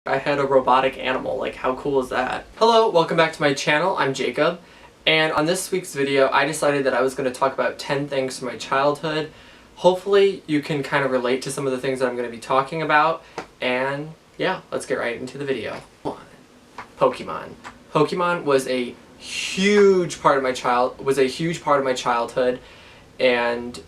I had a robotic animal. Like, how cool is that? Hello, welcome back to my channel. I'm Jacob, and on this week's video I decided that I was going to talk about 10 things from my childhood. Hopefully you can kind of relate to some of the things that I'm going to be talking about, and yeah, let's get right into the video. Pokemon. Pokemon was a huge part of my childhood, and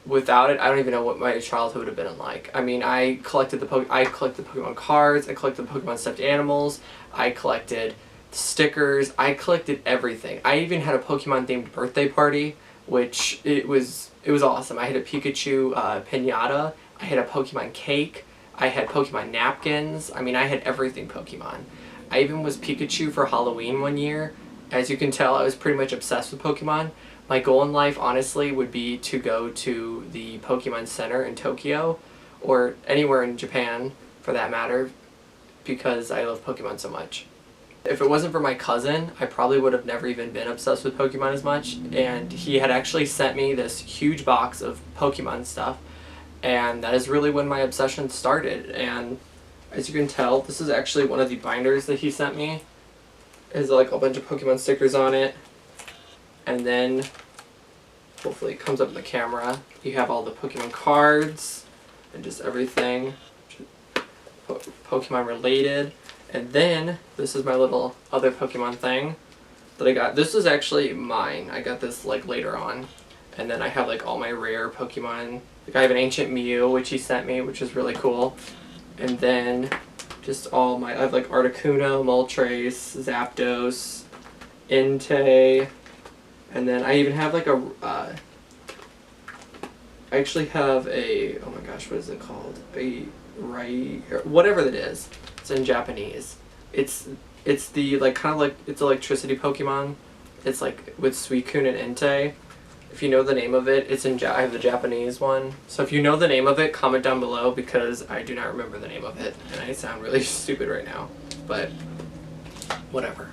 without it, I don't even know what my childhood would have been like. I mean, I collected Pokemon cards, I collected Pokemon stuffed animals, I collected stickers, I collected everything. I even had a Pokemon themed birthday party, which it was awesome. I had a Pikachu piñata, I had a Pokemon cake, I had Pokemon napkins. I mean, I had everything Pokemon. I even was Pikachu for Halloween one year. As you can tell, I was pretty much obsessed with Pokemon. My goal in life, honestly, would be to go to the Pokemon Center in Tokyo, or anywhere in Japan, for that matter, because I love Pokemon so much. If it wasn't for my cousin, I probably would have never even been obsessed with Pokemon as much, and he had actually sent me this huge box of Pokemon stuff, and that is really when my obsession started. And as you can tell, this is actually one of the binders that he sent me. It has like a bunch of Pokemon stickers on it. And then, hopefully it comes up in the camera, you have all the Pokemon cards and just everything Pokemon related. And then, this is my little other Pokemon thing that I got. This is actually mine. I got this like later on. And then I have like all my rare Pokemon. Like I have an Ancient Mew, which he sent me, which is really cool. And then, just all my, I have like Articuno, Moltres, Zapdos, Entei. And then I even have like I actually have a, oh my gosh, what is it called? Whatever that is. It's in Japanese. It's the, like, kind of like, it's electricity Pokemon. It's like with Suicune and Entei. If you know the name of it, it's in I have the Japanese one. So if you know the name of it, comment down below, because I do not remember the name of it. And I sound really stupid right now. But, whatever.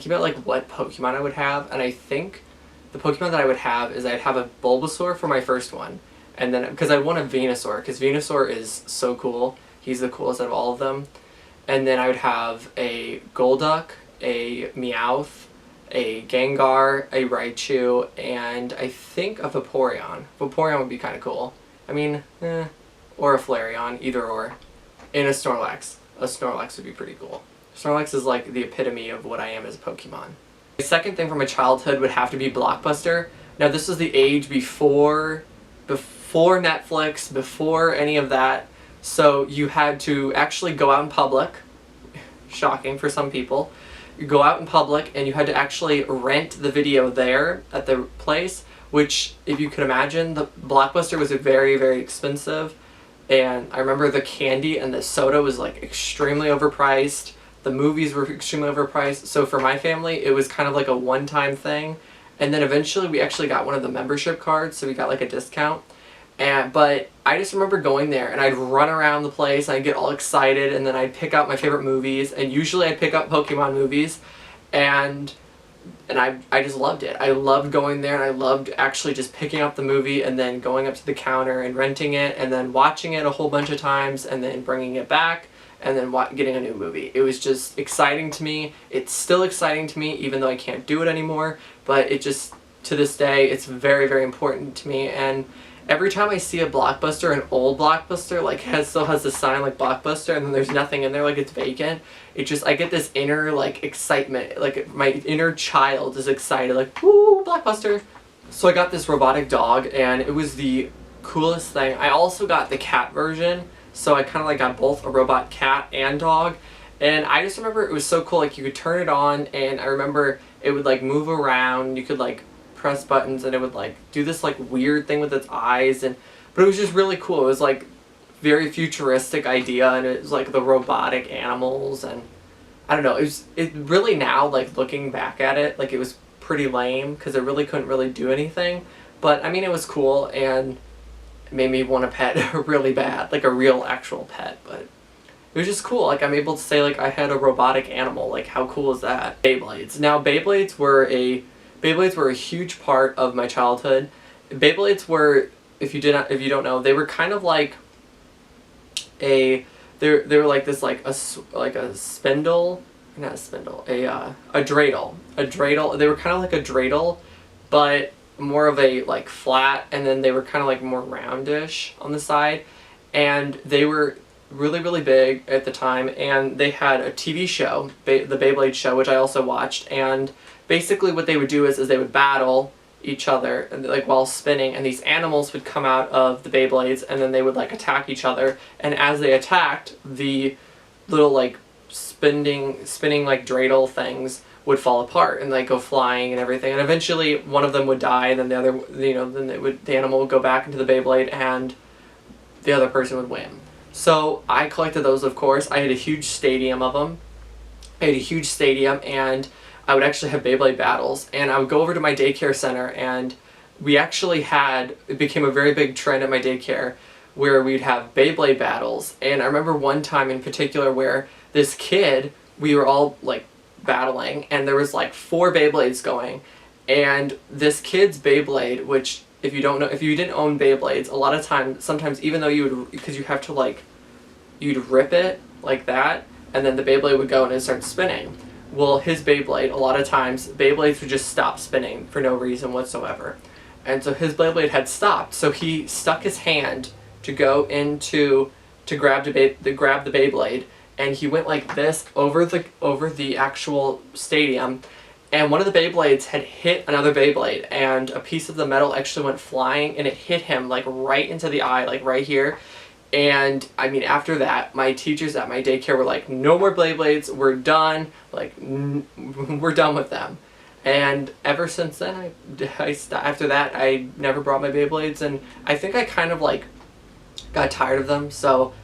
About like what Pokemon I would have, and I think the Pokemon that I would have is I'd have a Bulbasaur for my first one, and then because I want a Venusaur, because Venusaur is so cool. He's the coolest out of all of them. And then I would have a Golduck, a Meowth, a Gengar, a Raichu, and I think a Vaporeon. Vaporeon would be kind of cool. I mean, or a Flareon, either or. And a Snorlax. A Snorlax would be pretty cool. Snorlax is like the epitome of what I am as a Pokemon. The second thing from my childhood would have to be Blockbuster. Now this is the age before Netflix, before any of that. So you had to actually go out in public. Shocking for some people. You go out in public and you had to actually rent the video there at the place, which, if you could imagine, the Blockbuster was very, very expensive. And I remember the candy and the soda was like extremely overpriced. The movies were extremely overpriced, so for my family, it was kind of like a one-time thing. And then eventually we actually got one of the membership cards, so we got like a discount. But I just remember going there, and I'd run around the place, and I'd get all excited, and then I'd pick out my favorite movies, and usually I'd pick up Pokemon movies, and I just loved it. I loved going there, and I loved actually just picking up the movie, and then going up to the counter and renting it, and then watching it a whole bunch of times, and then bringing it back, and then getting a new movie. It was just exciting to me. It's still exciting to me, even though I can't do it anymore, but it just, to this day, it's very, very important to me. And every time I see a Blockbuster, an old Blockbuster, like still has the sign like Blockbuster, and then there's nothing in there, like it's vacant, it just, I get this inner like excitement, like my inner child is excited, like, woo, Blockbuster. So I got this robotic dog, and it was the coolest thing. I also got the cat version. So I kind of like got both a robot cat and dog, and I just remember it was so cool. Like you could turn it on, and I remember it would like move around. You could like press buttons, and it would like do this like weird thing with its eyes, but it was just really cool. It was like very futuristic idea, and it was like the robotic animals, and I don't know. It really, now like looking back at it, like it was pretty lame because it really couldn't really do anything. But I mean, it was cool, and made me want a pet really bad, like a real actual pet. But it was just cool. Like I'm able to say like I had a robotic animal. Like how cool is that? Beyblades. Now Beyblades were a huge part of my childhood. Beyblades were, if you don't know, they were kind of like they were like this like a spindle, not a spindle, a dreidel. A dreidel. They were kind of like a dreidel, but more of a like flat, and then they were kind of like more roundish on the side, and they were really, really big at the time, and they had a TV show, the Beyblade show, which I also watched, and basically what they would do is they would battle each other, like while spinning, and these animals would come out of the Beyblades, and then they would like attack each other, and as they attacked, the little like spinning like dreidel things would fall apart and like go flying and everything, and eventually one of them would die, and then the other, then the animal would go back into the Beyblade, and the other person would win. So I collected those, of course. I had a huge stadium of them. And I would actually have Beyblade battles, and I would go over to my daycare center, and we actually it became a very big trend at my daycare where we'd have Beyblade battles. And I remember one time in particular where this kid, we were all like battling, and there was like 4 Beyblades going, and this kid's Beyblade, which if you don't know, if you didn't own Beyblades, a lot of times, sometimes even though because you have to like, you'd rip it like that, and then the Beyblade would go and it'd start spinning. Well, his Beyblade, a lot of times, Beyblades would just stop spinning for no reason whatsoever. And so his Beyblade had stopped, so he stuck his hand to go into, to grab the Beyblade, and he went like this over the actual stadium, and one of the Beyblades had hit another Beyblade, and a piece of the metal actually went flying, and it hit him like right into the eye, like right here. And I mean, after that, my teachers at my daycare were like, no more Beyblades, we're done, like, we're done with them. And ever since then, after that, I never brought my Beyblades, and I think I kind of like got tired of them, so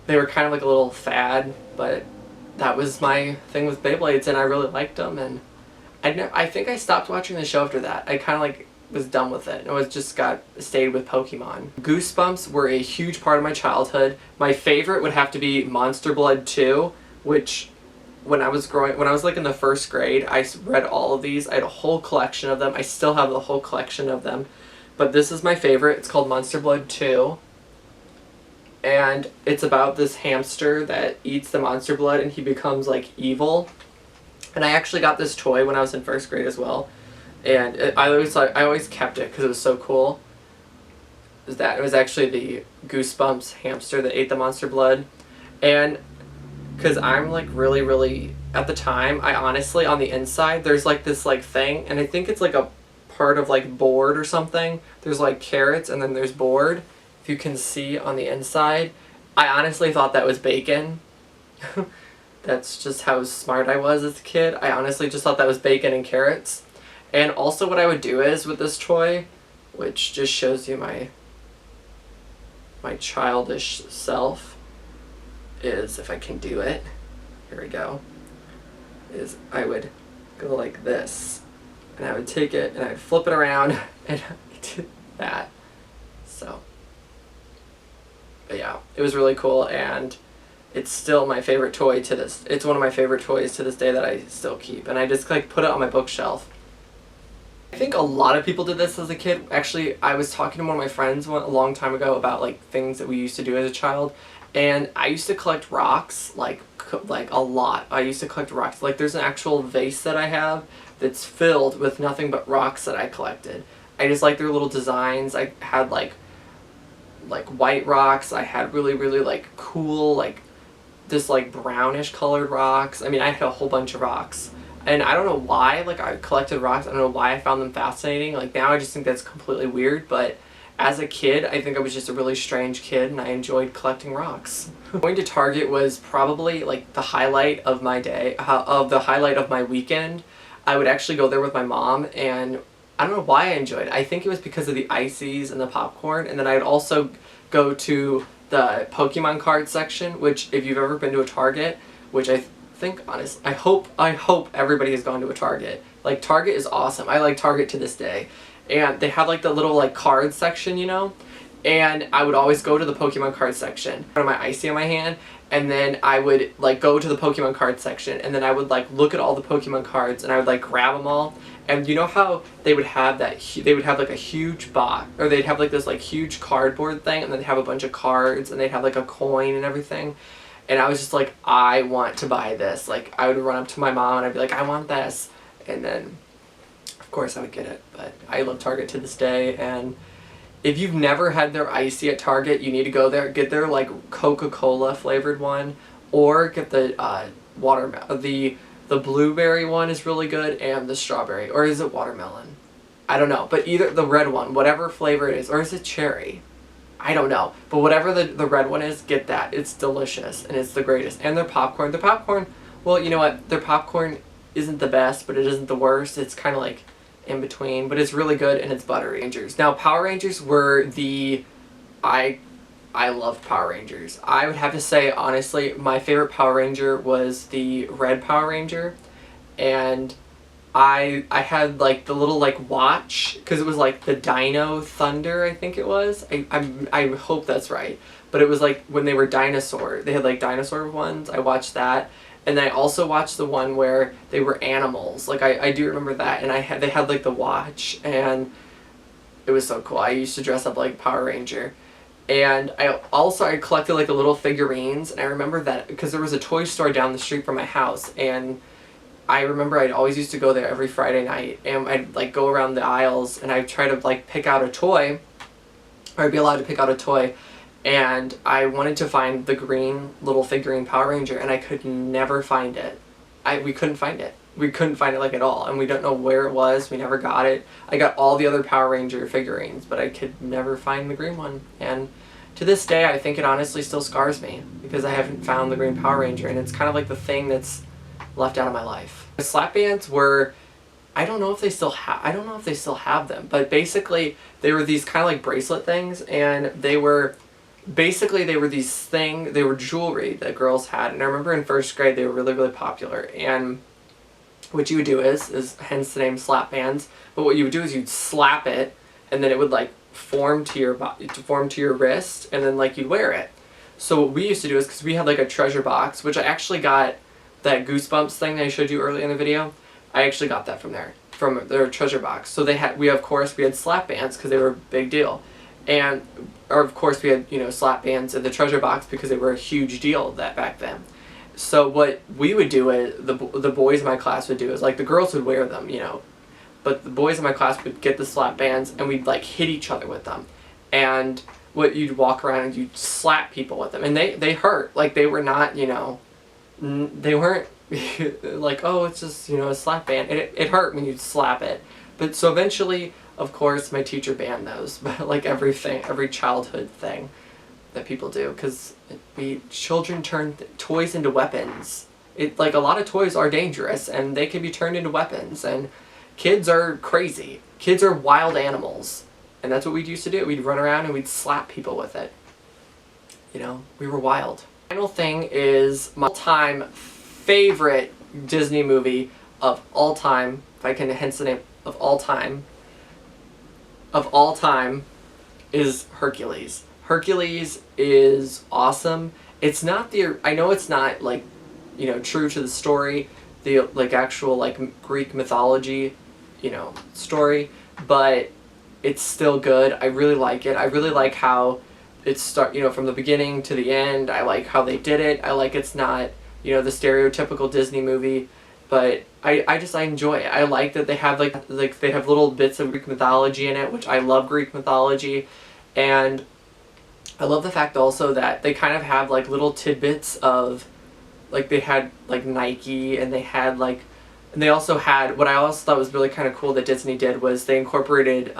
they were kind of like a little fad, but that was my thing with Beyblades, and I really liked them, and I think I stopped watching the show after that. I kind of like was done with it. It was just stayed with Pokemon. Goosebumps were a huge part of my childhood. My favorite would have to be Monster Blood 2, which when I was like in the 1st grade, I read all of these. I had a whole collection of them. I still have the whole collection of them. But this is my favorite. It's called Monster Blood 2. And it's about this hamster that eats the monster blood, and he becomes like evil. And I actually got this toy when I was in 1st grade as well, and I always kept it because it was so cool. It was actually the Goosebumps hamster that ate the monster blood, and because I'm like really, really, at the time, I honestly, on the inside there's like this like thing, and I think it's like a part of like board or something. There's like carrots and then there's board. If you can see on the inside, I honestly thought that was bacon. That's just how smart I was as a kid. I honestly just thought that was bacon and carrots. And also what I would do is, with this toy, which just shows you my childish self, is, if I can do it, here we go, is I would go like this, and I would take it, and I'd flip it around, and I did that. So, but yeah, it was really cool, and it's still my favorite toy it's one of my favorite toys to this day that I still keep, and I just like put it on my bookshelf. I think a lot of people did this as a kid. Actually, I was talking to one of my friends a long time ago about like things that we used to do as a child, and I used to collect rocks like a lot. I used to collect rocks. Like there's an actual vase that I have that's filled with nothing but rocks that I collected. I just like their little designs. I had like white rocks. I had really, really like cool like this like brownish colored rocks. I mean, I had a whole bunch of rocks, and I don't know why, like I collected rocks. I don't know why I found them fascinating. Like now I just think that's completely weird, but as a kid I think I was just a really strange kid, and I enjoyed collecting rocks. Going to Target was probably like the highlight of my day, the highlight of my weekend. I would actually go there with my mom, and I don't know why I enjoyed it. I think it was because of the ices and the popcorn, and then I'd also go to the Pokemon card section, which if you've ever been to a Target, which I think, honestly, I hope everybody has gone to a Target. Like, Target is awesome. I like Target to this day. And they have like the little like card section, you know? And I would always go to the Pokemon card section. I had my icy in my hand, and then I would like go to the Pokemon card section, and then I would like look at all the Pokemon cards, and I would like grab them all. And you know how they would have they would have like a huge box, or they'd have like this like huge cardboard thing, and then they'd have a bunch of cards, and they'd have like a coin and everything. And I was just like, I want to buy this. Like, I would run up to my mom and I'd be like, I want this. And then, of course, I would get it. But I love Target to this day. And if you've never had their icy at Target, you need to go there. Get their, like, Coca-Cola flavored one. Or get the watermelon. The blueberry one is really good. And the strawberry. Or is it watermelon? I don't know. But either the red one, whatever flavor it is. Or is it cherry? I don't know. But whatever the red one is, get that. It's delicious. And it's the greatest. And their popcorn. Their popcorn, well, you know what? Their popcorn isn't the best, but it isn't the worst. It's kind of like in between. But it's really good, and it's buttery. Rangers. Now, Power Rangers were the... I loved Power Rangers. I would have to say, honestly, my favorite Power Ranger was the Red Power Ranger. And I had like the little like watch, because it was like the Dino Thunder, I think it was. I hope that's right. But it was like when they were dinosaur. They had like dinosaur ones. I watched that. And then I also watched the one where they were animals. Like I do remember that. And they had like the watch, and it was so cool. I used to dress up like Power Ranger. And I collected like the little figurines, and I remember that because there was a toy store down the street from my house, and I remember I'd always used to go there every Friday night, and I'd like go around the aisles and I'd try to like pick out a toy, or I'd be allowed to pick out a toy, and I wanted to find the green little figurine Power Ranger, and I could never find it. We couldn't find it. We couldn't find it like at all, and we don't know where it was. We never got it. I got all the other Power Ranger figurines, but I could never find the green one, and to this day I think it honestly still scars me because I haven't found the green Power Ranger, and it's kind of like the thing that's left out of my life. The slap bands were, I don't know if they still have them, but basically they were these kind of like bracelet things, and they were jewelry that girls had. And I remember in first grade they were really, really popular. And what you would do is hence the name slap bands, but what you would do is you'd slap it, and then it would like form to your wrist, and then like you'd wear it. So what we used to do is, because we had like a treasure box, which I actually got, that Goosebumps thing that I showed you earlier in the video, I actually got that from their treasure box. So we had slap bands because they were a big deal, and of course we had, you know, slap bands in the treasure box because they were a huge deal back then. So what we would do is the boys in my class would do is, like, the girls would wear them, you know, but the boys in my class would get the slap bands, and we'd like hit each other with them, and you'd walk around and you'd slap people with them, and they hurt. Like, they were not, you know, they weren't like, oh, it's just, you know, a slap band. It hurt when you'd slap it. But so eventually, of course, my teacher banned those. But like every childhood thing that people do, because children turn toys into weapons. Like, a lot of toys are dangerous, and they can be turned into weapons. And kids are crazy. Kids are wild animals, and that's what we used to do. We'd run around and we'd slap people with it. You know, we were wild. Final thing is my all-time favorite Disney movie of all time, if I can hence the name of all time, is Hercules. Hercules is awesome. It's not I know it's not like, you know, true to the story, the like actual like Greek mythology, you know, story, but it's still good. I really like it. I really like how you know, from the beginning to the end. I like how they did it. I like it's not, you know, the stereotypical Disney movie, but I enjoy it. I like that they have like they have little bits of Greek mythology in it, which I love Greek mythology, and I love the fact also that they kind of have like little tidbits of, like, they had like Nike, and they had like, and they also had, what I also thought was really kind of cool that Disney did was they incorporated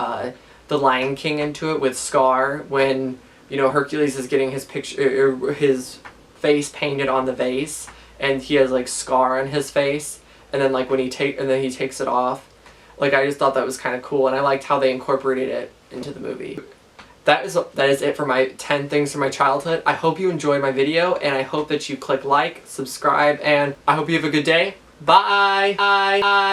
the Lion King into it with Scar, when, you know, Hercules is getting his his face painted on the vase, and he has like Scar on his face, and then like when he takes it off. Like, I just thought that was kind of cool, and I liked how they incorporated it into the movie. That is it for my 10 things from my childhood. I hope you enjoyed my video, and I hope that you click like, subscribe, and I hope you have a good day. Bye! Bye! Bye!